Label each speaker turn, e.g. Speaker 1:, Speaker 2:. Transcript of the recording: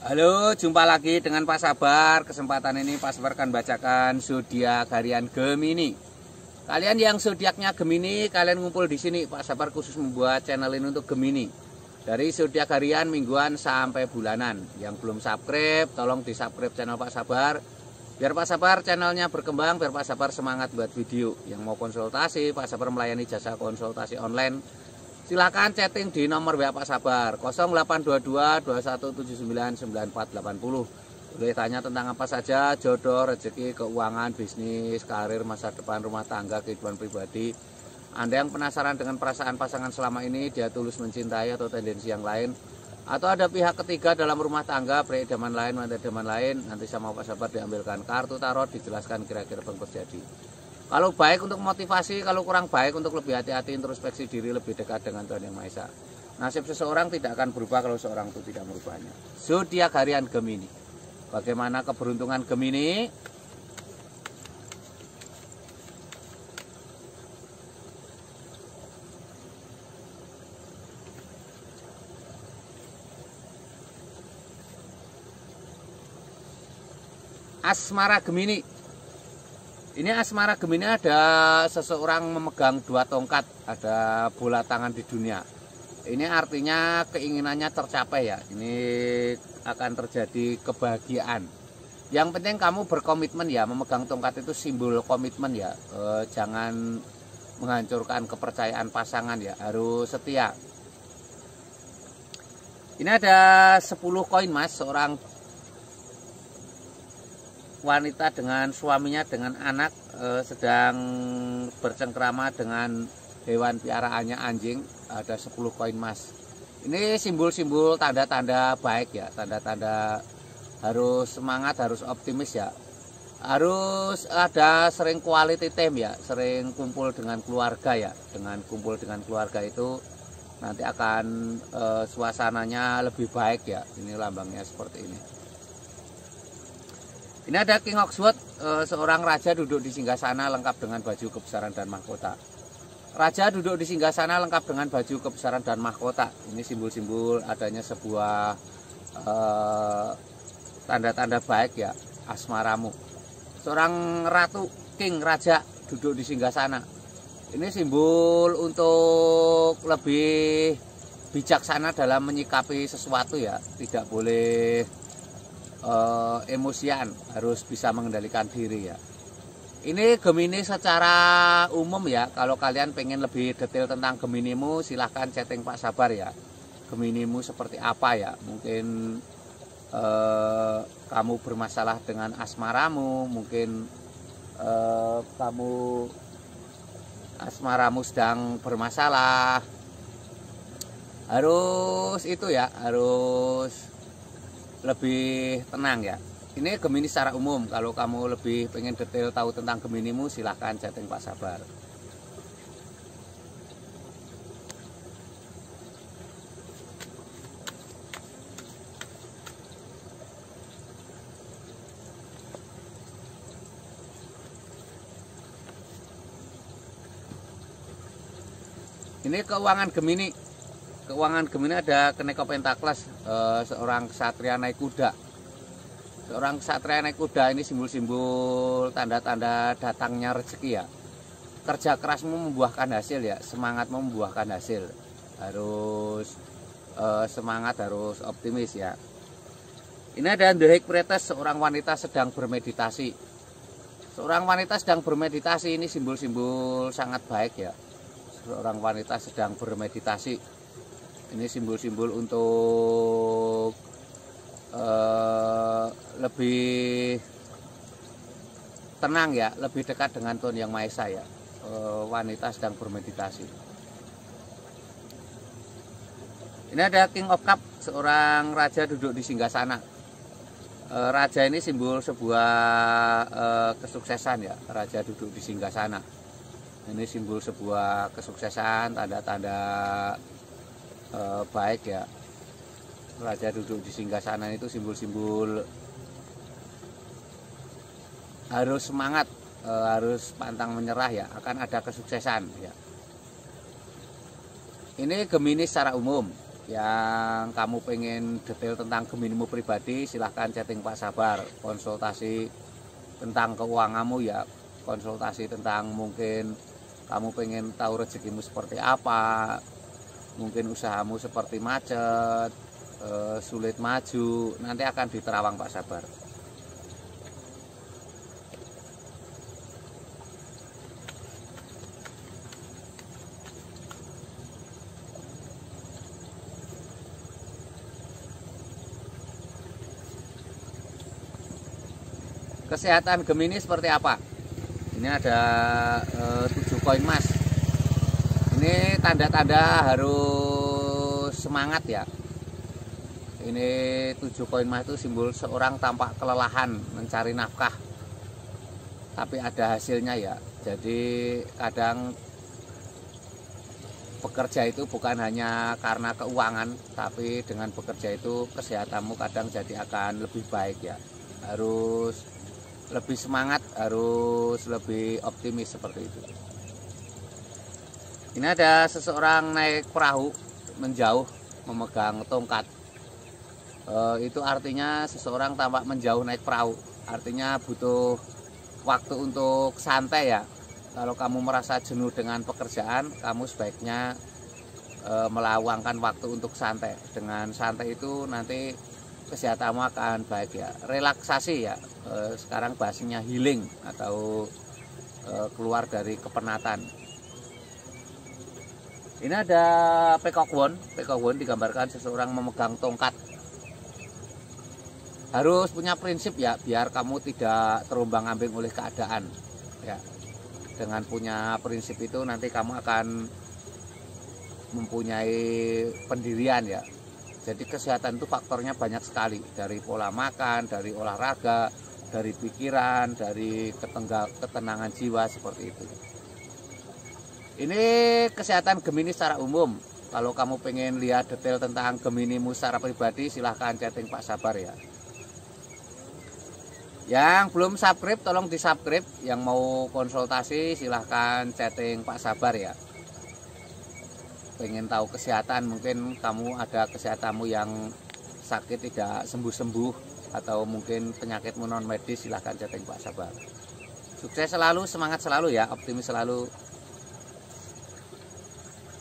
Speaker 1: Halo, jumpa lagi dengan Pak Sabar. Kesempatan ini Pak Sabar akan bacakan zodiak harian Gemini. Kalian yang zodiaknya Gemini, kalian ngumpul di sini. Pak Sabar khusus membuat channel ini untuk Gemini. Dari zodiak harian, mingguan sampai bulanan. Yang belum subscribe, tolong di-subscribe channel Pak Sabar. Biar Pak Sabar channelnya berkembang, biar Pak Sabar semangat buat video. Yang mau konsultasi, Pak Sabar melayani jasa konsultasi online. Silakan chatting di nomor WA Pak Sabar 0822 2179 9480. Boleh tanya tentang apa saja, jodoh, rezeki, keuangan, bisnis, karir, masa depan, rumah tangga, kehidupan pribadi. Anda yang penasaran dengan perasaan pasangan selama ini, dia tulus mencintai atau tendensi yang lain, atau ada pihak ketiga dalam rumah tangga, pria idaman lain, wanita idaman lain, nanti sama Pak Sabar diambilkan kartu tarot, dijelaskan kira-kira apa yang terjadi. Kalau baik untuk motivasi, kalau kurang baik untuk lebih hati-hati, introspeksi diri, lebih dekat dengan Tuhan Yang Maha Esa. Nasib seseorang tidak akan berubah kalau seorang itu tidak merubahnya. Zodiak harian Gemini. Bagaimana keberuntungan Gemini? Asmara Gemini. Ini asmara Gemini ada seseorang memegang dua tongkat, ada bola tangan di dunia. Ini artinya keinginannya tercapai ya. Ini akan terjadi kebahagiaan. Yang penting kamu berkomitmen ya, memegang tongkat itu simbol komitmen ya. Jangan menghancurkan kepercayaan pasangan ya, harus setia. Ini ada 10 koin mas, seorang wanita dengan suaminya dengan anak sedang bercengkrama dengan hewan piaraannya anjing. Ada 10 koin emas. Ini simbol-simbol tanda-tanda baik ya, tanda-tanda harus semangat, harus optimis ya, harus ada sering quality time ya, sering kumpul dengan keluarga ya. Dengan kumpul dengan keluarga itu nanti akan suasananya lebih baik ya. Ini lambangnya seperti ini. Ini ada King of Swords, seorang raja duduk di singgasana lengkap dengan baju kebesaran dan mahkota. Raja duduk di singgasana lengkap dengan baju kebesaran dan mahkota. Ini simbol-simbol adanya sebuah tanda-tanda baik ya, asmaramu. Seorang ratu, king, raja duduk di singgasana. Ini simbol untuk lebih bijaksana dalam menyikapi sesuatu ya, tidak boleh emosian, harus bisa mengendalikan diri ya. Ini Gemini secara umum ya. Kalau kalian pengen lebih detail tentang Geminimu, silahkan chatting Pak Sabar ya. Geminimu seperti apa ya? Mungkin kamu bermasalah dengan asmaramu, mungkin asmaramu sedang bermasalah. Harus itu ya, harus lebih tenang ya. Ini Gemini secara umum. Kalau kamu lebih pengen detail tahu tentang Geminimu, silahkan chatting Pak Sabar. Ini keuangan Gemini. Keuangan Gemini ada Kenek Pentakles, seorang ksatria naik kuda. Seorang ksatria naik kuda ini simbol-simbol tanda-tanda datangnya rezeki ya. Kerja kerasmu membuahkan hasil ya, semangatmu membuahkan hasil. Harus semangat, harus optimis ya. Ini ada The High Priestess, seorang wanita sedang bermeditasi. Seorang wanita sedang bermeditasi, ini simbol-simbol sangat baik ya. Seorang wanita sedang bermeditasi. Ini simbol-simbol untuk lebih tenang ya, lebih dekat dengan Tuhan Yang Maha Esa ya. Wanita sedang bermeditasi. Ini ada King of Cup, seorang raja duduk di singgasana. Raja ini simbol sebuah kesuksesan ya. Raja duduk di singgasana. Ini simbol sebuah kesuksesan, tanda-tanda baik ya. Raja duduk di singgasana itu simbol-simbol harus semangat, harus pantang menyerah ya, akan ada kesuksesan ya. Ini Gemini secara umum. Yang kamu pengen detail tentang Geminimu pribadi, silahkan chatting Pak Sabar. Konsultasi tentang keuanganmu ya, konsultasi tentang mungkin kamu pengen tahu rezekimu seperti apa, mungkin usahamu seperti macet, sulit maju, nanti akan diterawang Pak Sabar. Kesehatan Gemini seperti apa? Ini ada 7 koin emas. Ini tanda-tanda harus semangat ya. Ini 7 koin emas itu simbol seorang tampak kelelahan mencari nafkah, tapi ada hasilnya ya. Jadi kadang bekerja itu bukan hanya karena keuangan, tapi dengan bekerja itu kesehatanmu kadang jadi akan lebih baik ya. Harus lebih semangat, harus lebih optimis seperti itu. Ini ada seseorang naik perahu menjauh memegang tongkat. Itu artinya seseorang tampak menjauh naik perahu, artinya butuh waktu untuk santai ya. Kalau kamu merasa jenuh dengan pekerjaan, kamu sebaiknya meluangkan waktu untuk santai. Dengan santai itu nanti kesehatanmu akan baik ya. Relaksasi ya, sekarang bahasanya healing atau keluar dari kepenatan. Ini ada Peacock Wand. Peacock Wand digambarkan seseorang memegang tongkat. Harus punya prinsip ya, biar kamu tidak terombang-ambing oleh keadaan ya. Dengan punya prinsip itu nanti kamu akan mempunyai pendirian ya. Jadi kesehatan itu faktornya banyak sekali, dari pola makan, dari olahraga, dari pikiran, dari ketenangan jiwa seperti itu. Ini kesehatan Gemini secara umum. Kalau kamu pengen lihat detail tentang Geminimu secara pribadi, silahkan chatting Pak Sabar ya. Yang belum subscribe tolong di subscribe. Yang mau konsultasi silahkan chatting Pak Sabar ya. Pengen tahu kesehatan, mungkin kamu ada kesehatanmu yang sakit tidak sembuh-sembuh, atau mungkin penyakitmu non medis, silahkan chatting Pak Sabar. Sukses selalu, semangat selalu ya, optimis selalu.